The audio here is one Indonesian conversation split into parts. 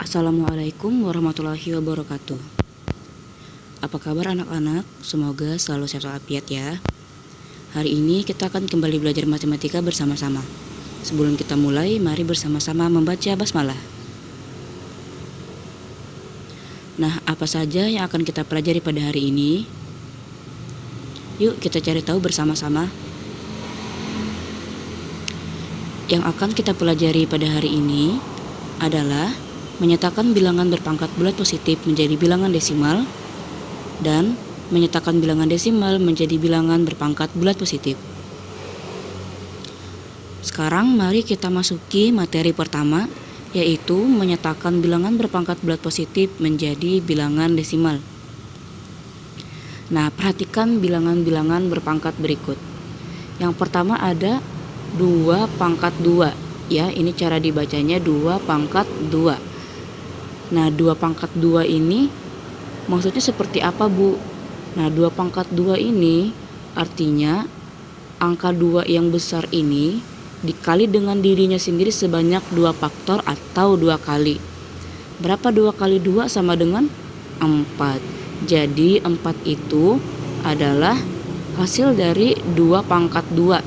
Assalamualaikum warahmatullahi wabarakatuh. Apa kabar anak-anak? Semoga selalu sehat walafiat ya. Hari ini kita akan kembali belajar matematika bersama-sama. Sebelum kita mulai, mari bersama-sama membaca basmalah. Nah, apa saja yang akan kita pelajari pada hari ini? Yuk kita cari tahu bersama-sama. Yang akan kita pelajari pada hari ini adalah menyatakan bilangan berpangkat bulat positif menjadi bilangan desimal dan menyatakan bilangan desimal menjadi bilangan berpangkat bulat positif. Sekarang mari kita masuki materi pertama, yaitu menyatakan bilangan berpangkat bulat positif menjadi bilangan desimal. Nah, perhatikan bilangan-bilangan berpangkat berikut. Yang pertama ada 2 pangkat 2. Ya, ini cara dibacanya 2 pangkat 2. Nah, 2 pangkat 2 ini maksudnya seperti apa, Bu? Nah, 2 pangkat 2 ini artinya angka 2 yang besar ini dikali dengan dirinya sendiri sebanyak 2 faktor atau 2 kali. Berapa 2 kali 2 sama dengan 4. Jadi 4 itu adalah hasil dari 2 pangkat 2.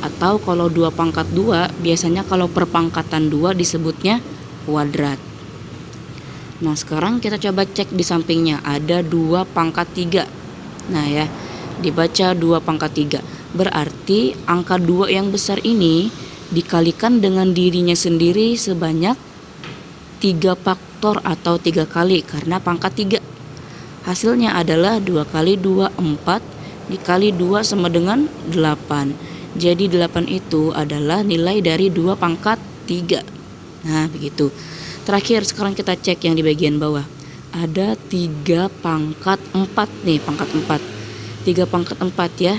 Atau kalau 2 pangkat 2 biasanya kalau perpangkatan 2 disebutnya kuadrat. Nah, sekarang kita coba cek di sampingnya ada 2 pangkat 3. Nah ya, dibaca 2 pangkat 3. Berarti angka 2 yang besar ini dikalikan dengan dirinya sendiri sebanyak 3 faktor atau 3 kali karena pangkat 3. Hasilnya adalah 2 kali 2, 4 dikali 2 sama dengan 8. Jadi 8 itu adalah nilai dari 2 pangkat 3. Nah, begitu. Terakhir sekarang kita cek yang di bagian bawah. Ada 3 pangkat 4 nih, pangkat 4. 3 pangkat 4 ya.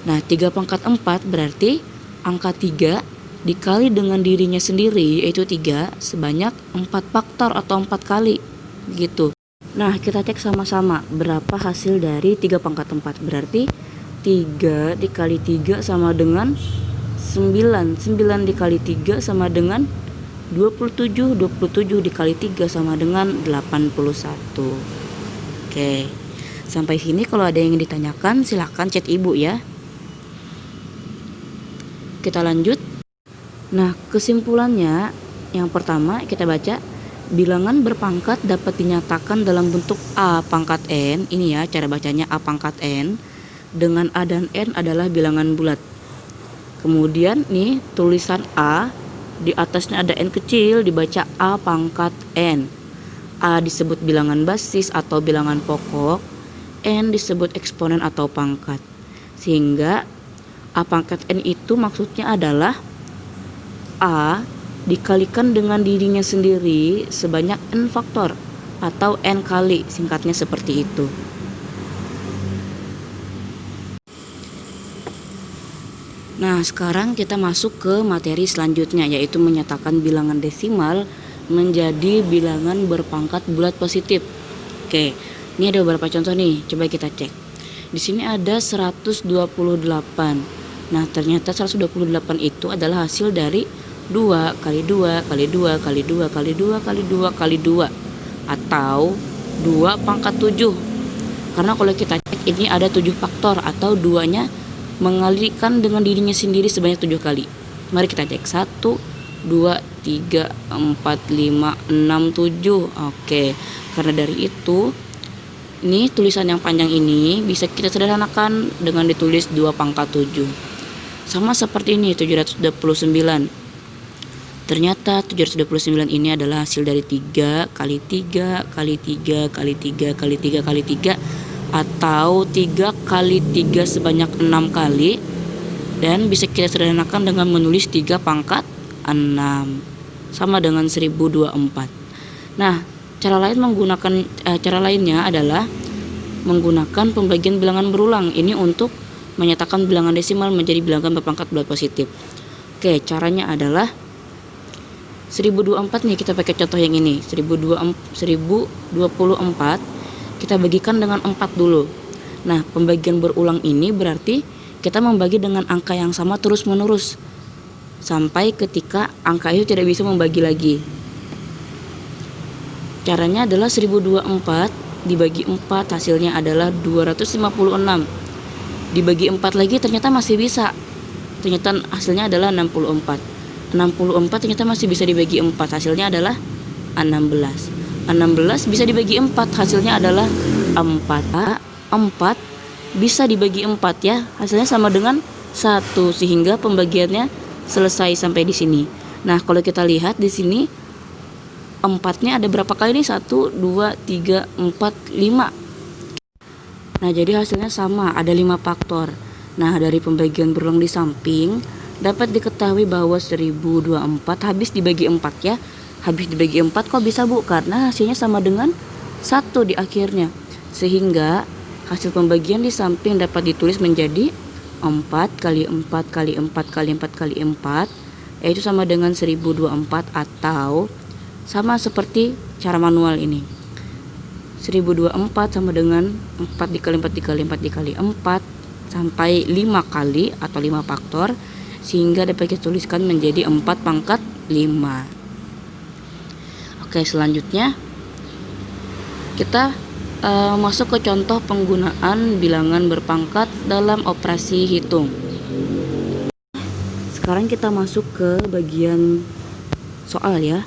Nah, 3 pangkat 4 berarti angka 3 dikali dengan dirinya sendiri yaitu 3 sebanyak 4 faktor atau 4 kali. Gitu. Nah, kita cek sama-sama berapa hasil dari 3 pangkat 4. Berarti 3 dikali 3 sama dengan 9. 9 dikali 3 sama dengan 27. 27 dikali 3 sama dengan 81. Oke. Sampai sini kalau ada yang ditanyakan silahkan chat ibu ya. Kita lanjut. Nah, kesimpulannya yang pertama kita baca, bilangan berpangkat dapat dinyatakan dalam bentuk A pangkat N. Ini ya cara bacanya, A pangkat N. Dengan A dan N adalah bilangan bulat. Kemudian nih tulisan A, di atasnya ada N kecil, dibaca A pangkat N. A disebut bilangan basis atau bilangan pokok, N disebut eksponen atau pangkat. Sehingga A pangkat N itu maksudnya adalah A dikalikan dengan dirinya sendiri sebanyak N faktor atau N kali, singkatnya seperti itu. Nah, sekarang kita masuk ke materi selanjutnya, yaitu menyatakan bilangan desimal menjadi bilangan berpangkat bulat positif. Oke, ini ada beberapa contoh nih, coba kita cek. Di sini ada 128. Nah, ternyata 128 itu adalah hasil dari 2 kali 2 kali 2 kali 2 kali 2 kali 2 kali 2 atau 2 pangkat 7. Karena kalau kita cek ini ada 7 faktor atau 2-nya mengalirkan dengan dirinya sendiri sebanyak 7 kali. Mari kita cek. 1, 2, 3, 4, 5, 6, 7. Oke, karena dari itu ini tulisan yang panjang ini bisa kita sederhanakan dengan ditulis 2 pangkat 7. Sama seperti ini 729. Ternyata 729 ini adalah hasil dari 3 kali 3 kali 3 kali 3 kali 3 kali 3 atau 3 kali 3 sebanyak 6 kali, dan bisa kita sederhanakan dengan menulis 3 pangkat 6 sama dengan 1024. Nah, cara lainnya adalah menggunakan pembagian bilangan berulang. Ini untuk menyatakan bilangan desimal menjadi bilangan berpangkat bulat positif. Oke, caranya adalah 1024 nih, kita pakai contoh yang ini. 1024 kita bagikan dengan 4 dulu. Nah, pembagian berulang ini berarti kita membagi dengan angka yang sama terus menerus sampai ketika angka itu tidak bisa membagi lagi. Caranya adalah 1024 dibagi 4 hasilnya adalah 256. Dibagi 4 lagi ternyata masih bisa. Ternyata hasilnya adalah 64. 64 ternyata masih bisa dibagi 4 hasilnya adalah 16. 16 bisa dibagi 4 hasilnya adalah 4. 4 bisa dibagi 4 ya, hasilnya sama dengan 1 sehingga pembagiannya selesai sampai di sini. Nah, kalau kita lihat di sini 4-nya ada berapa kali nih? 1, 2, 3, 4, 5. Nah, jadi hasilnya sama, ada 5 faktor. Nah, dari pembagian berulang di samping dapat diketahui bahwa 1024 habis dibagi 4 ya. Habis dibagi 4 kok bisa Bu? Karena hasilnya sama dengan 1 di akhirnya. Sehingga hasil pembagian di samping dapat ditulis menjadi 4 kali 4 kali 4 kali 4 kali 4, yaitu sama dengan 1024, atau sama seperti cara manual ini. 1024 sama dengan 4 dikali 4 dikali 4 dikali 4 sampai 5 kali atau 5 faktor, sehingga dapat kita tuliskan menjadi 4 pangkat 5. Oke, selanjutnya kita masuk ke contoh penggunaan bilangan berpangkat dalam operasi hitung. Sekarang kita masuk ke bagian soal ya.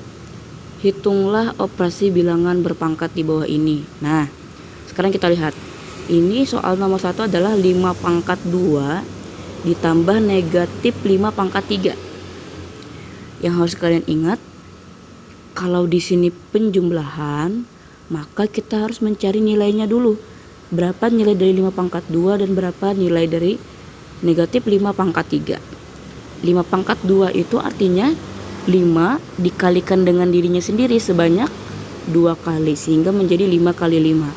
Hitunglah operasi bilangan berpangkat di bawah ini. Nah, sekarang kita lihat. Ini soal nomor 1 adalah 5 pangkat 2 ditambah negatif 5 pangkat 3. Yang harus kalian ingat, kalau di sini penjumlahan, maka kita harus mencari nilainya dulu. Berapa nilai dari 5 pangkat 2 dan berapa nilai dari negatif 5 pangkat 3. 5 pangkat 2 itu artinya 5 dikalikan dengan dirinya sendiri sebanyak 2 kali, sehingga menjadi 5 kali 5.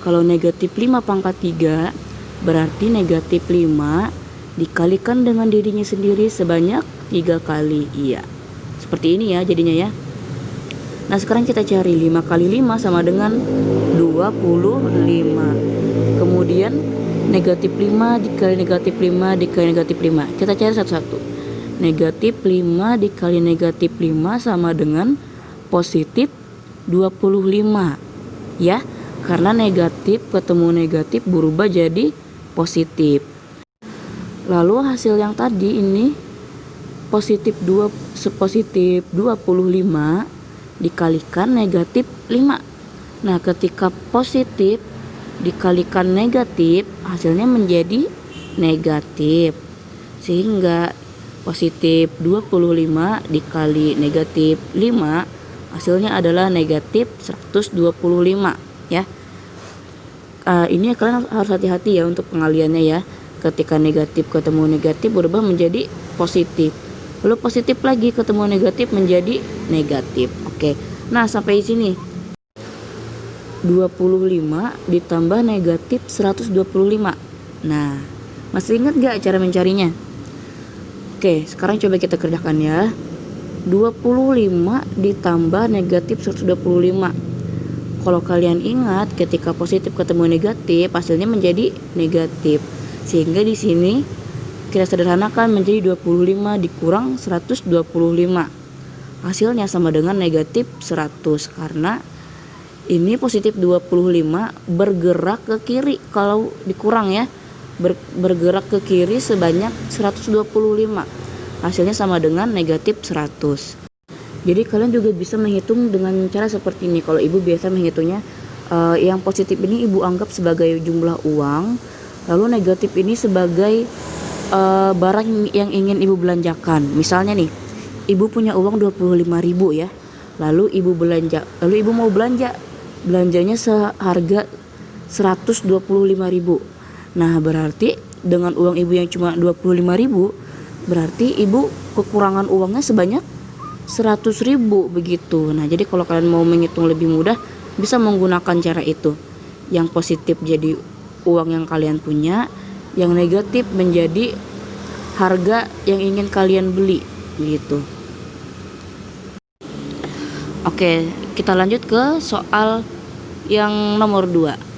Kalau negatif 5 pangkat 3 berarti negatif 5 dikalikan dengan dirinya sendiri sebanyak 3 kali. Iya, seperti ini ya jadinya ya. Nah, sekarang kita cari 5 kali 5 sama dengan 25. Kemudian negatif 5 dikali negatif 5 dikali negatif 5. Kita cari satu-satu. Negatif 5 dikali negatif 5 sama dengan positif 25 ya, karena negatif ketemu negatif berubah jadi positif. Lalu hasil yang tadi ini positif 25 dikalikan negatif 5. Nah, ketika positif dikalikan negatif hasilnya menjadi negatif, sehingga positif 25 dikali negatif 5 hasilnya adalah negatif 125 ya. Ini kalian harus hati-hati ya untuk pengaliannya ya. Ketika negatif ketemu negatif berubah menjadi positif, lalu positif lagi ketemu negatif menjadi negatif. Oke, nah sampai sini 25 ditambah negatif 125. Nah, masih ingat gak cara mencarinya? Oke, sekarang coba kita kerjakan ya. 25 ditambah negatif 125. Kalau kalian ingat, ketika positif ketemu negatif, hasilnya menjadi negatif. Sehingga di sini kita sederhanakan menjadi 25 dikurang 125. Hasilnya sama dengan negatif 100, karena ini positif 25 bergerak ke kiri kalau dikurang ya. Bergerak ke kiri sebanyak 125. Hasilnya sama dengan negatif 100. Jadi kalian juga bisa menghitung dengan cara seperti ini. Kalau ibu biasa menghitungnya, yang positif ini ibu anggap sebagai jumlah uang, lalu negatif ini sebagai barang yang ingin ibu belanjakan. Misalnya nih, ibu punya uang 25.000 ya. Lalu ibu mau belanjanya seharga 125.000. Nah, berarti dengan uang ibu yang cuma 25.000, berarti ibu kekurangan uangnya sebanyak 100.000 begitu. Nah, jadi kalau kalian mau menghitung lebih mudah, bisa menggunakan cara itu. Yang positif jadi uang yang kalian punya, yang negatif menjadi harga yang ingin kalian beli gitu. Oke, kita lanjut ke soal yang nomor 2.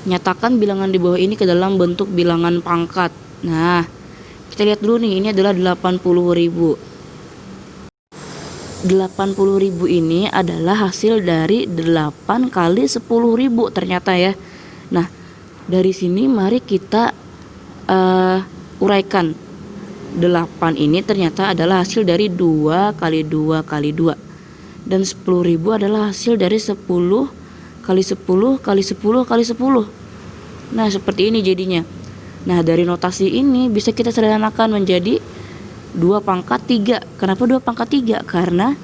Nyatakan bilangan di bawah ini ke dalam bentuk bilangan pangkat. Nah, kita lihat dulu nih, ini adalah 80.000. 80.000 ini adalah hasil dari 8 kali 10.000 ternyata ya. Nah, dari sini mari kita uraikan. 8 ini ternyata adalah hasil dari 2 kali 2 kali 2. Dan 10.000 adalah hasil dari 10 kali 10 kali 10 kali 10. Nah, seperti ini jadinya. Nah, dari notasi ini bisa kita sederhanakan menjadi 2 pangkat 3. Kenapa 2 pangkat 3? Karena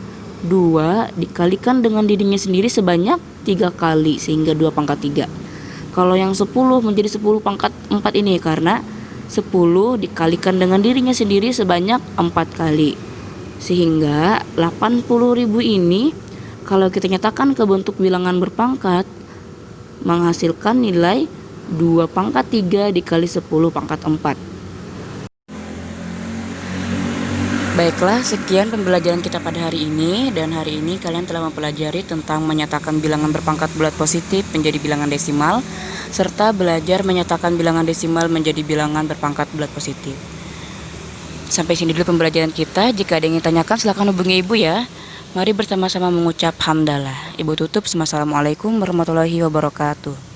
2 dikalikan dengan dirinya sendiri sebanyak 3 kali, sehingga 2 pangkat 3. Kalau yang 10 menjadi 10 pangkat 4 ini karena 10 dikalikan dengan dirinya sendiri sebanyak 4 kali. Sehingga 80.000 ini kalau kita nyatakan ke bentuk bilangan berpangkat menghasilkan nilai 2 pangkat 3 dikali 10 pangkat 4. Baiklah, sekian pembelajaran kita pada hari ini. Dan hari ini kalian telah mempelajari tentang menyatakan bilangan berpangkat bulat positif menjadi bilangan desimal, serta belajar menyatakan bilangan desimal menjadi bilangan berpangkat bulat positif. Sampai sini dulu pembelajaran kita. Jika ada yang ingin tanyakan silahkan hubungi Ibu ya. Mari bersama-sama mengucap hamdalah. Ibu tutup. Assalamualaikum warahmatullahi wabarakatuh.